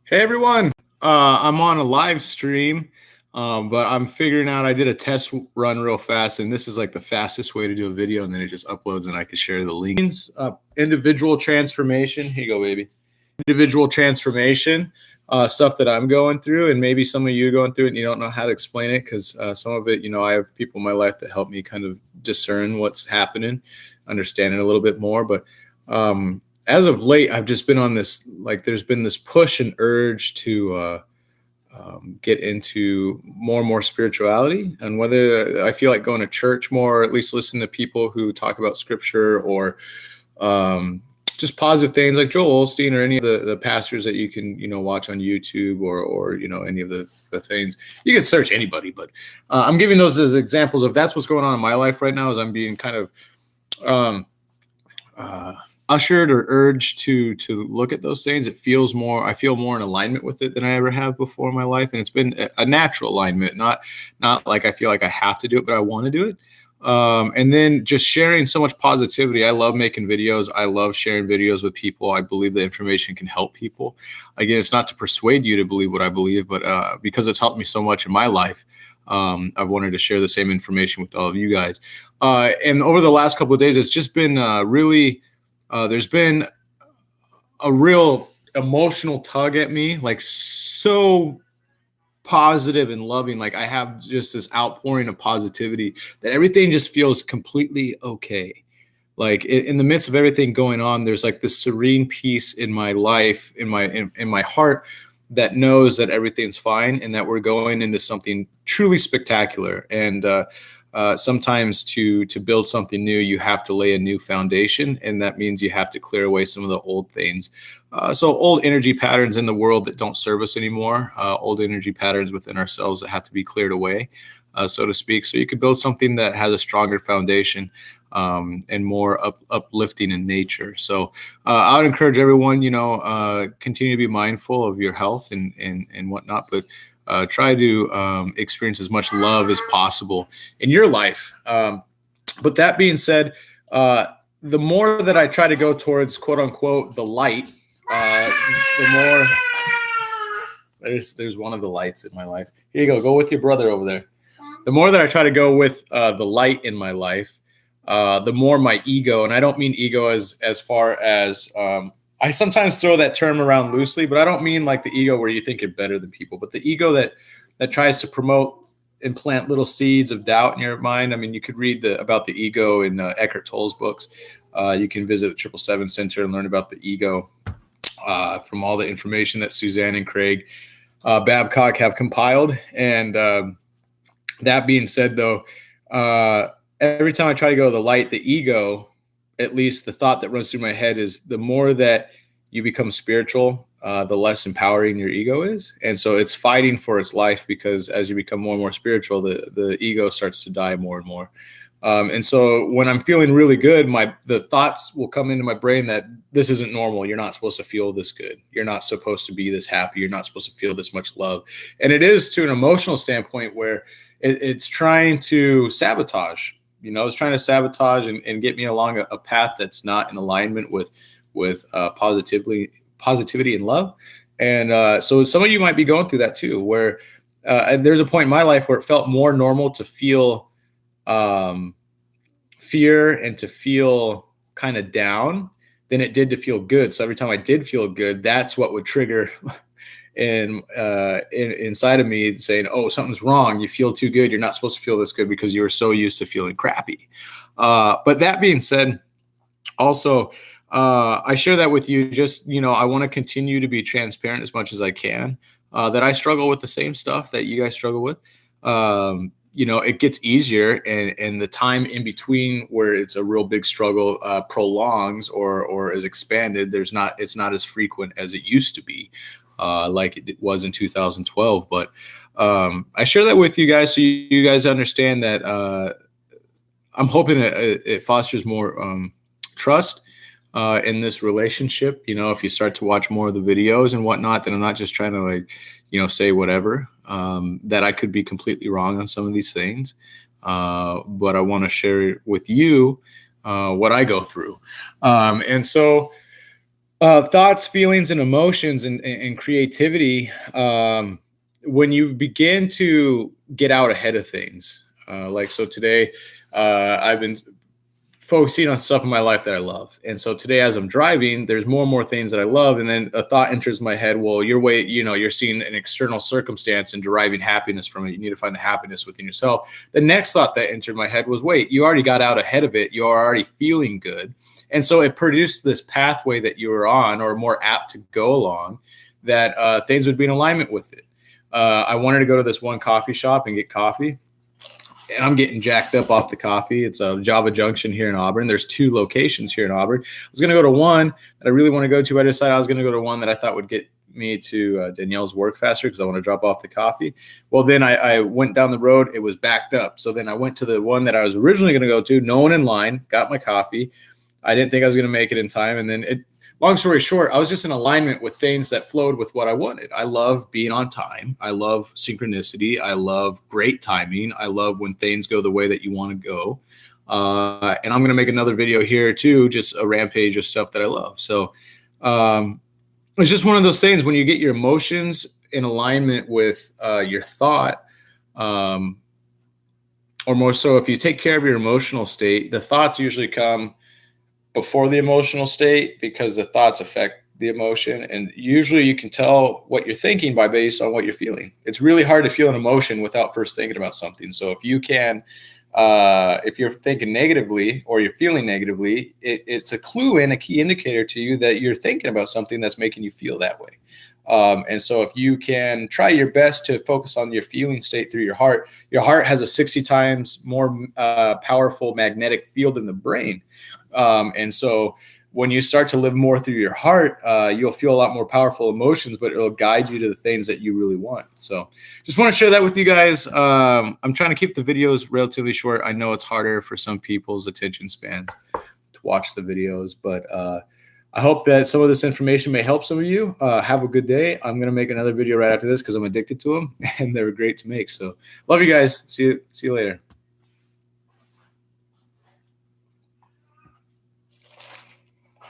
Hey everyone, I'm on a live stream, but I'm figuring out I did a test run real fast, and this is like the fastest way to do a video, and then it just uploads, and I can share the link. Individual transformation. Here you go, baby. Individual transformation, stuff that I'm going through, and maybe some of you are going through it, and you don't know how to explain it because some of it, I have people in my life that help me kind of discern what's happening, understand it a little bit more, but. As of late, I've just been on this, like, there's been this push and urge to get into more and more spirituality. And whether I feel like going to church more, or at least listen to people who talk about scripture or just positive things like Joel Osteen or any of the pastors that you can, watch on YouTube or any of the things. You can search anybody, but I'm giving those as examples of that's what's going on in my life right now. Is I'm being kind of ushered or urged to look at those things. I feel more in alignment with it than I ever have before in my life, and it's been a natural alignment, not like I feel like I have to do it, but I want to do it. And then just sharing so much positivity. I love making videos. I love sharing videos with people. I believe the information can help people. Again, it's not to persuade you to believe what I believe, but because it's helped me so much in my life, I've wanted to share the same information with all of you guys. And over the last couple of days, it's just been really there's been a real emotional tug at me, like so positive and loving. Like I have just this outpouring of positivity that everything just feels completely okay. Like in the midst of everything going on, there's like this serene peace in my life, in my heart, that knows that everything's fine and that we're going into something truly spectacular. And sometimes to build something new, you have to lay a new foundation, and that means you have to clear away some of the old things. So old energy patterns in the world that don't serve us anymore, old energy patterns within ourselves that have to be cleared away, so to speak. So you can build something that has a stronger foundation and more uplifting in nature. So I would encourage everyone, continue to be mindful of your health and whatnot, but try to experience as much love as possible in your life. But that being said, the more that I try to go towards quote unquote the light, the more there's one of the lights in my life. Here you go with your brother over there. The more that I try to go with the light in my life, the more my ego, and I don't mean ego as far as I sometimes throw that term around loosely, but I don't mean like the ego where you think you're better than people, but the ego that tries to promote and plant little seeds of doubt in your mind. I mean, you could read about the ego in Eckhart Tolle's books. You can visit the 777 Center and learn about the ego from all the information that Suzanne and Craig Babcock have compiled. And that being said, though, every time I try to go to the light, the ego, at least the thought that runs through my head is the more that you become spiritual, the less empowering your ego is. And so it's fighting for its life, because as you become more and more spiritual, the ego starts to die more and more. And so when I'm feeling really good, the thoughts will come into my brain that this isn't normal. You're not supposed to feel this good. You're not supposed to be this happy. You're not supposed to feel this much love. And it is to an emotional standpoint where it's trying to sabotage. It's trying to sabotage and get me along a path that's not in alignment with positivity and love. And so some of you might be going through that too, where there's a point in my life where it felt more normal to feel fear and to feel kind of down than it did to feel good. So every time I did feel good, that's what would trigger inside of me saying, oh, something's wrong. You feel too good. You're not supposed to feel this good because you were so used to feeling crappy. But that being said, also, I share that with you. Just, I want to continue to be transparent as much as I can, that I struggle with the same stuff that you guys struggle with. It gets easier, and the time in between where it's a real big struggle prolongs or is expanded. It's not as frequent as it used to be. Like it was in 2012. But I share that with you guys so you guys understand that I'm hoping it fosters more trust in this relationship. If you start to watch more of the videos and whatnot, then I'm not just trying to say whatever, that I could be completely wrong on some of these things. But I want to share with you what I go through. And so Thoughts, feelings, and emotions, and creativity. When you begin to get out ahead of things, like so today, I've been focusing on stuff in my life that I love. And so today, as I'm driving, there's more and more things that I love. And then a thought enters my head. Well, you're seeing an external circumstance and deriving happiness from it. You need to find the happiness within yourself. The next thought that entered my head was, wait, you already got out ahead of it. You are already feeling good. And so it produced this pathway that you were on, or more apt to go along, that things would be in alignment with it. I wanted to go to this one coffee shop and get coffee. And I'm getting jacked up off the coffee. It's a Java Junction here in Auburn. There's 2 locations here in Auburn. I was going to go to one that I really want to go to. I decided I was going to go to one that I thought would get me to Danielle's work faster because I want to drop off the coffee. Well, then I went down the road. It was backed up. So then I went to the one that I was originally going to go to, no one in line, got my coffee. I didn't think I was going to make it in time. And then long story short, I was just in alignment with things that flowed with what I wanted. I love being on time. I love synchronicity. I love great timing. I love when things go the way that you want to go. And I'm going to make another video here too, just a rampage of stuff that I love. So it's just one of those things when you get your emotions in alignment with your thought, or more so if you take care of your emotional state, the thoughts usually come before the emotional state because the thoughts affect the emotion. And usually you can tell what you're thinking based on what you're feeling. It's really hard to feel an emotion without first thinking about something. So if you can, if you're thinking negatively or you're feeling negatively, it's a clue and a key indicator to you that you're thinking about something that's making you feel that way. And so if you can try your best to focus on your feeling state through your heart has a 60 times more powerful magnetic field than the brain. And so when you start to live more through your heart, you'll feel a lot more powerful emotions, but it'll guide you to the things that you really want. So just want to share that with you guys. I'm trying to keep the videos relatively short. I know it's harder for some people's attention spans to watch the videos, but I hope that some of this information may help some of you. Have a good day. I'm going to make another video right after this because I'm addicted to them and they're great to make. So love you guys. See you later.